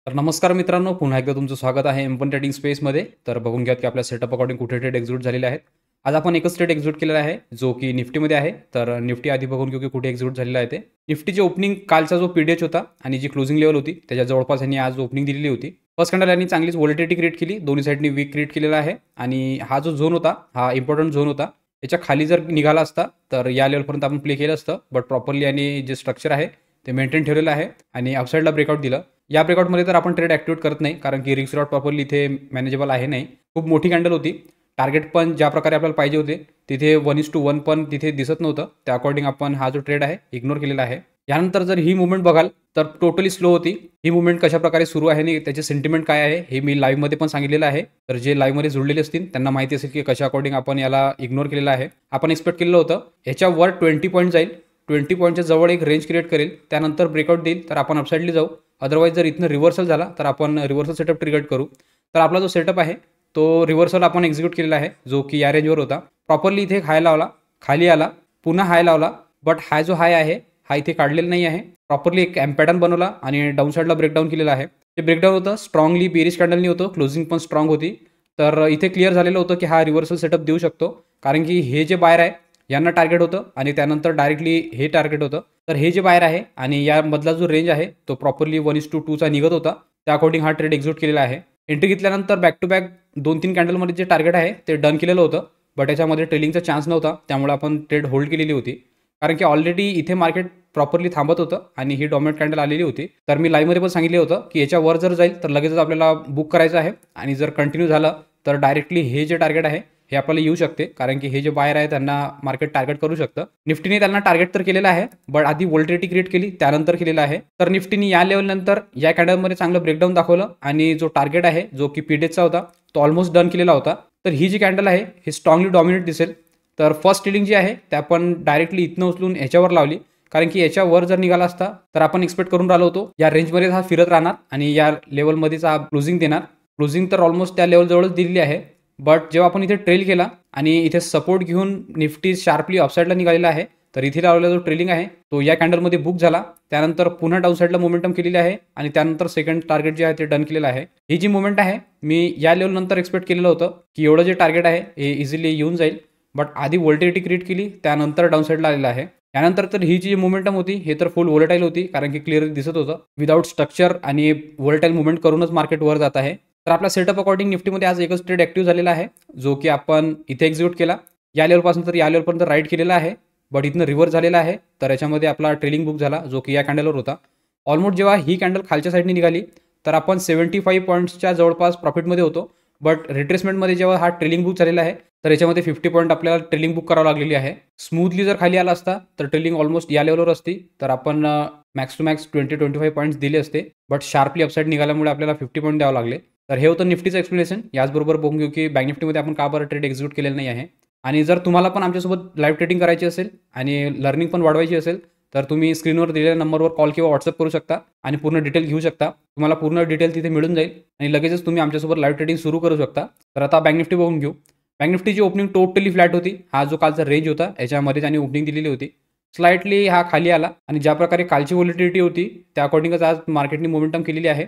तर नमस्कार मित्रांनो, पुन्हा एकदा तुमचं स्वागत आहे M1 ट्रेडिंग स्पेसमध्ये. तर बघून घ्यात की आपल्या सेटअप अकॉर्डिंग कुठे ट्रेड एक्झिक्यूट झालेले आहेत. आज आपण एकच ट्रेड एक्झिक्यूट केलेला आहे, जो की निफ्टीमध्ये आहे. तर निफ्टी आधी बघून घेऊ की कुठे एक्झिक्यूट झालेला आहे ते. निफ्टीची ओपनिंग कालचा जो पीडीएच होता आणि जी क्लोजिंग लेवल होती, त्याच्या जवळपास यांनी आज ओपनिंग दिलेली होती. फर्स्ट कॅन्डल यांनी चांगलीच व्हॉलिटिलिटी क्रिएट केली, दोन्ही साईडनी वीक क्रिएट केलेला आहे आणि हा जो झोन होता, हा इम्पॉर्टंट झोन होता. याच्या खाली जर निघाला असता तर या लेवलपर्यंत आपण प्ले केलं असतं, बट प्रॉपरली आणि जे स्ट्रक्चर आहे ते मेंटेन ठेवलेलं आहे आणि आउटसाईडला ब्रेकआउट दिलं. या ब्रेकआउटमध्ये तर आपण ट्रेड ॲक्टिवेट करत नाही, कारण की रिस्क लॉट प्रॉपरली इथे मॅनेजेबल आहे नाही. खूप मोठी कॅन्डल होती. टार्गेट पण ज्या प्रकारे आपल्याला पाहिजे होते तिथे 1:1 पण तिथे दिसत नव्हतं. त्या अकॉर्डिंग आपण हा जो ट्रेड आहे इग्नोर केलेला आहे. यानंतर जर ही मुवमेंट बघाल तर टोटली स्लो होती. ही मुवमेंट कशाप्रकारे सुरू आहे आणि त्याचे सेंटिमेंट काय आहे हे मी लाईव्हमध्ये पण सांगितलेलं आहे. तर जे लाईव्हमध्ये जुळलेले असतील त्यांना माहिती असेल की कशा अकॉर्डिंग आपण याला इग्नोर केलेलं आहे. आपण एक्सपेक्ट केलेलं होतं याच्यावर 20 पॉईंट जाईल, 20 पॉईंटच्या जवळ एक रेंज क्रिएट करेल, त्यानंतर ब्रेकआउट देईल तर आपण अपसाईडली जाऊ. अदरवाईज जर इथनं रिव्हर्सल झाला तर आपण रिव्हर्सल सेटअप ट्रिगर्ड करू. तर आपला जो सेटअप आहे तो रिव्हर्सल आपण एक्झिक्यूट केलेला आहे, जो की या रेंजवर होता. प्रॉपरली इथे एक हाय लावला, खाली आला, पुन्हा हाय लावला, बट हा जो हाय आहे हा इथे काढलेला नाही आहे. प्रॉपरली एक पॅटर्न बनवला आणि डाऊन साईडला ब्रेकडाऊन केलेला आहे. ते ब्रेकडाऊन होतं स्ट्रॉंगली बेरिश कॅन्डलनी होतं, क्लोजिंग पण स्ट्रॉंग होती. तर इथे क्लिअर झालेलं होतं की हा रिव्हर्सल सेटअप देऊ शकतो, कारण की हे जे बायर आहे यांना टार्गेट होतं आणि त्यानंतर डायरेक्टली हे टार्गेट होतं. तर हे जे बायर आहे आणि यामधला जो रेंज आहे तो प्रॉपरली 1:2 निघत होता. त्या अकॉर्डिंग हा ट्रेड एक्झिक्यूट केलेला आहे. एंट्री घेतल्यानंतर बॅक टू बॅक 2-3 कॅन्डलमध्ये जे टार्गेट आहे ते डन केलेलं होतं, बट याच्यामध्ये ट्रेलिंगचा चान्स नव्हता, त्यामुळे आपण ट्रेड होल्ड केलेली होती. कारण की ऑलरेडी इथे मार्केट प्रॉपरली थांबत होतं आणि ही डॉमिनेट कॅन्डल आलेली होती. तर मी लाईव्हमध्ये पण सांगितलं होतं की याच्यावर जर जाईल तर लगेचच आपल्याला बुक करायचं आहे आणि जर कंटिन्यू झालं तर डायरेक्टली हे जे टार्गेट आहे हे आपल्याला येऊ शकते, कारण की हे जे बायर आहे त्यांना मार्केट टार्गेट करू शकतं. निफ्टीने त्यांना टार्गेट तर केलेलं आहे, बट आधी व्होल्टिलिटी क्रिएट केली त्यानंतर केलेलं आहे. तर निफ्टीने या लेवलनंतर या कॅन्डलमध्ये चांगलं ब्रेकडाऊन दाखवलं आणि जो टार्गेट आहे जो की पीडीएचचा होता तो ऑलमोस्ट डन केलेला होता. तर ही जी कॅन्डल आहे ही स्ट्रॉंगली डॉमिनेट दिसेल. तर फर्स्ट ट्रेडिंग जी आहे ते आपण डायरेक्टली इथनं उचलून ह्याच्यावर लावली, कारण की याच्यावर जर निघाला असता तर आपण एक्सपेक्ट करून राहिलो होतो या रेंजमध्ये हा फिरत राहणार आणि या लेवलमध्येच हा क्लोजिंग देणार. क्लोजिंग तर ऑलमोस्ट त्या लेवलजवळच दिलेली आहे, बट जेव्हा आपण इथे ट्रेल केला आणि इथे सपोर्ट घेऊन निफ्टी शार्पली अपसाईडला निघालेला आहे, तर इथे लावलेला जो ट्रेलिंग आहे तो या कॅन्डलमध्ये बुक झाला. त्यानंतर पुन्हा डाऊन साईडला मोमेंटम केलेली आहे आणि त्यानंतर सेकंड टार्गेट जे आहे ते डन केलेलं आहे. ही जी मुवमेंट आहे मी या लेवल नंतर एक्सपेक्ट केलेलं होतं की एवढं जे टार्गेट आहे हे इझिली येऊन जाईल, बट आधी व्होल्टिलिटी क्रिएट केली त्यानंतर डाऊन साईडला आलेलं आहे. त्यानंतर तर ही जी मोमेंटम होती हे तर फुल व्होलेटाईल होती, कारण की क्लिअरली दिसत होतं विदाऊट स्ट्रक्चर आणि व्होलेटाईल मुवमेंट करूनच मार्केट वर जात आहे. तर आपला सेटअप अकॉर्डिंग निफ्टीमध्ये आज एकच ट्रेड ॲक्टिव्ह झालेला आहे, जो की आपण इथे एक्झिक्यूट केला. या लेवलपासून तर या लेवलपर्यंत राईट केलेला आहे, बट इथनं रिव्हर्स झालेला आहे. तर याच्यामध्ये आपला ट्रेलिंग बुक झाला, जो की या कॅन्डलवर होता. ऑलमोस्ट जेव्हा ही कॅन्डल खालच्या साईडने निघाली तर आपण 75 पॉईंट्सच्या जवळपास प्रॉफिटमध्ये होतो, बट रिट्रेसमेंटमध्ये जेव्हा हा ट्रेलिंग बुक झालेला आहे तर याच्यामध्ये 50 पॉईंट आपल्याला ट्रेलिंग बुक करावं लागलेली आहे. स्मूथली जर खाली आला असता तर ट्रेलिंग ऑलमोस्ट या लेवलवर असती, तर आपण मॅक्स टू मॅक्स 20-25 पॉईंट्स दिले असते, बट शार्पली अपसाईड निघाल्यामुळे आपल्याला 50 पॉईंट द्यावं लागले. तर हे होतं निफ्टीचं एक्सप्लेनेशन. याचबरोबर बघून घेऊ की बँक निफ्टीमध्ये आपण का बरं ट्रेड एक्झिक्यूट केलेलं नाही आहे. आणि जर तुम्हाला पण आमच्यासोबत लाईव्ह ट्रेडिंग करायची असेल आणि लर्निंग पण वाढवायची असेल तर तुम्ही स्क्रीनवर दिलेल्या नंबरवर कॉल किंवा व्हॉट्सअप करू शकता आणि पूर्ण डिटेल घेऊ शकता. तुम्हाला पूर्ण डिटेल तिथे मिळून जाईल आणि लगेचच तुम्ही आमच्यासोबत लाईव्ह ट्रेडिंग सुरू करू शकता. तर आता बँक निफ्टी बघून घेऊ. बँक निफ्टीची ओपनिंग टोटली फ्लॅट होती. हा जो कालचा रेंज होता याच्यामध्ये त्यांनी ओपनिंग दिलेली होती. स्लाइटली हा खाली आला आणि ज्या प्रकारे कालची व्होलेटिलिटी होती त्या अकॉर्डिंगच आज मार्केटने मोमेंटम केलेली आहे.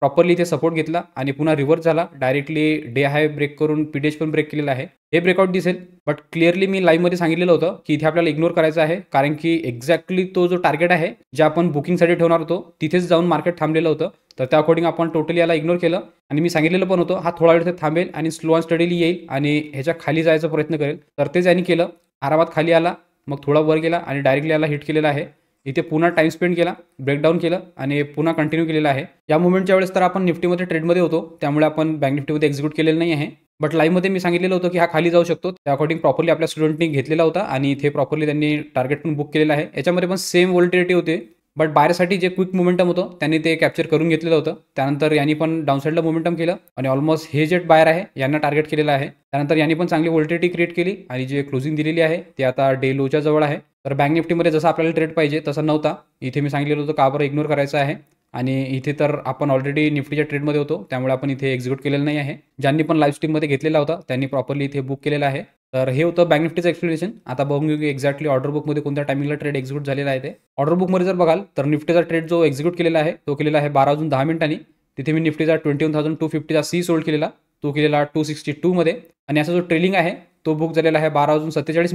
प्रॉपरली इथे सपोर्ट घेतला आणि पुन्हा रिव्हर्स झाला, डायरेक्टली डे हाय ब्रेक करून पीडीएच पण ब्रेक केलेला आहे. हे ब्रेकआउट दिसेल, बट क्लिअरली मी लाईव्हमध्ये सांगितलेलं होतं की इथे आपल्याला इग्नोर करायचं आहे, कारण की एक्झॅक्टली तो जो टार्गेट आहे जे आपण बुकिंगसाठी ठेवणार होतो तिथेच जाऊन मार्केट थांबलेलं होतं. तर त्या अकॉर्डिंग आपण टोटली याला इग्नोर केलं आणि मी सांगितलेलं पण होतं हा थोडा वेळ इथे थांबेल आणि स्लो अँड स्टडीली येईल आणि ह्याच्या खाली जायचा प्रयत्न करेल. तर तेच यांनी केलं. आरामात खाली आला, मग थोडा वर गेला आणि डायरेक्टली याला हिट केलेला आहे. इथे पुन्हा टाइम स्पेंड केला, ब्रेकडाऊन केलं आणि पुन्हा कंटिन्यू केलेलं आहे. या मुवमेंटच्या वेळेस तर आपण निफ्टीमध्ये ट्रेडमध्ये होतो, त्यामुळे आपण बँक निफ्टीमध्ये एक्झिक्यूट केलेलं नाही आहे. बट लाईव्हमध्ये मी सांगितलेलं होतं की हा खाली जाऊ शकतो. त्या अकॉर्डिंग प्रॉपरली आपल्या स्टुडंटनी घेतलेला होता आणि इथे प्रॉपरली त्यांनी टार्गेट पण बुक केलेलं आहे. याच्यामध्ये पण सेम व्होल्टिलिटी होते, बट बाहेरसाठी जे क्विक मोमेंटम होतं त्यांनी ते कॅप्चर करून घेतलेलं होतं. त्यानंतर यांनी पण डाऊन साईडला मोमेंटम केलं आणि ऑलमोस्ट हे जे बायर आहे यांना टार्गेट केलेलं आहे. त्यानंतर यांनी पण चांगली व्होल्टिलिटी क्रिएट केली आणि जे क्लोजिंग दिलेली आहे ते आता डे लोच्या जवळ आहे. तर बँक निफ्टीमध्ये जसं आपल्याला ट्रेड पाहिजे तसा नव्हता. इथे मी सांगितलेलं होतं का बरं इग्नोर करायचं आहे आणि इथे तर आपण ऑलरेडी निफ्टीच्या ट्रेडमध्ये होतो, त्यामुळे आपण इथे एक्झिक्यूट केलेलं नाही आहे. ज्यांनी पण लाईव्ह स्ट्रीममध्ये घेतलेला होता त्यांनी प्रॉपरली इथे बुक केलेला आहे. तर हे होतं बँक निफ्टीचं एक्सप्लेनेशन. आता बघून घेऊ की एक्झॅक्टली ऑर्डर बुकमध्ये कोणत्या टायमिंगला ट्रेड एक्झिक्यूट झालेला आहे ते. ऑर्डर बुकमध्ये जर बघाल तर निफ्टीचा ट्रेड जो एक्झिक्यूट केलेला आहे तो केलेला आहे 12 वाजून 10 मिनिटांनी तिथे मी निफ्टीचा 21,250चा सी सोल्ड केलेला, तो केलेला 262 आणि असा जो ट्रेलिंग आहे तो बुक झालेला आहे 12 वाजून 47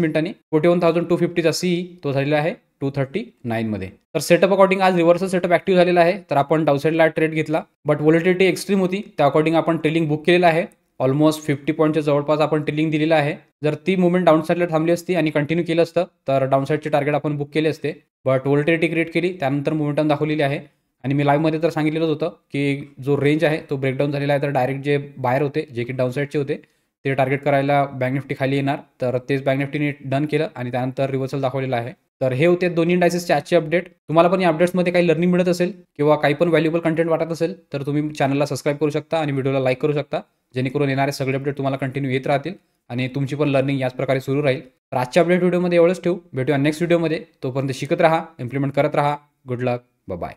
41,250चा सी तो झालेला आहे 239 तर सेटअप अकॉर्डिंग आज रिव्हर्सल सेटअप ऍक्टिव्ह झालेला आहे. तर आपण डाऊनसाईडला ट्रेड घेतला, बट व्हॉलेटिलिटी एक्स्ट्रीम होती, त्या अकॉर्डिंग आपण ट्रेलिंग बुक केलेला आहे. ऑलमोस्ट 50 पॉईंटच्या जवळपास आपण ट्रेलिंग दिलेलं आहे. जर ती मुवमेंट डाऊनसाईडला थांबली असती आणि कंटिन्यू केलं असतं तर डाऊनसाईडचे टार्गेट आपण बुक केले असते, बट व्हॉलेटिलिटी क्रिएट केली, त्यानंतर मोमेंटम दाखवलेली आहे. आणि मी लाईव्हमध्ये तर सांगितलेलंच होतं की जो रेंज आहे तो ब्रेकडाऊन झालेला आहे, तर डायरेक्ट जे बायर होते जे की डाऊनसाईडचे होते ते टार्गेट करायला बँक निफ्टी खाली येणार, तर तेच बँक निफ्टीने डन केलं आणि त्यानंतर रिव्हर्सल दाखवलेलं आहे. तर हे होते दोन्ही इंडायसेसचे आजचे अपडेट. तुम्हाला पण या अपडेट्समध्ये काही लर्निंग मिळत असेल किंवा काही पण व्हॅल्युएबल कंटेंट वाटत असेल तर तुम्ही चॅनलला सबस्क्राईब करू शकता आणि व्हिडिओला लाईक करू शकता, जेणेकरून येणारे सगळे अपडेट तुम्हाला कंटिन्यू येत राहतील आणि तुमची पण लर्निंग याच प्रकारे सुरू राहील. तर आजच्या अपडेट व्हिडिओमध्ये एवढंच ठेवू. भेटूया नेक्स्ट व्हिडिओमध्ये. तोपर्यंत शिकत राहा, इम्प्लिमेंट करत राहा. गुड लक, बाय.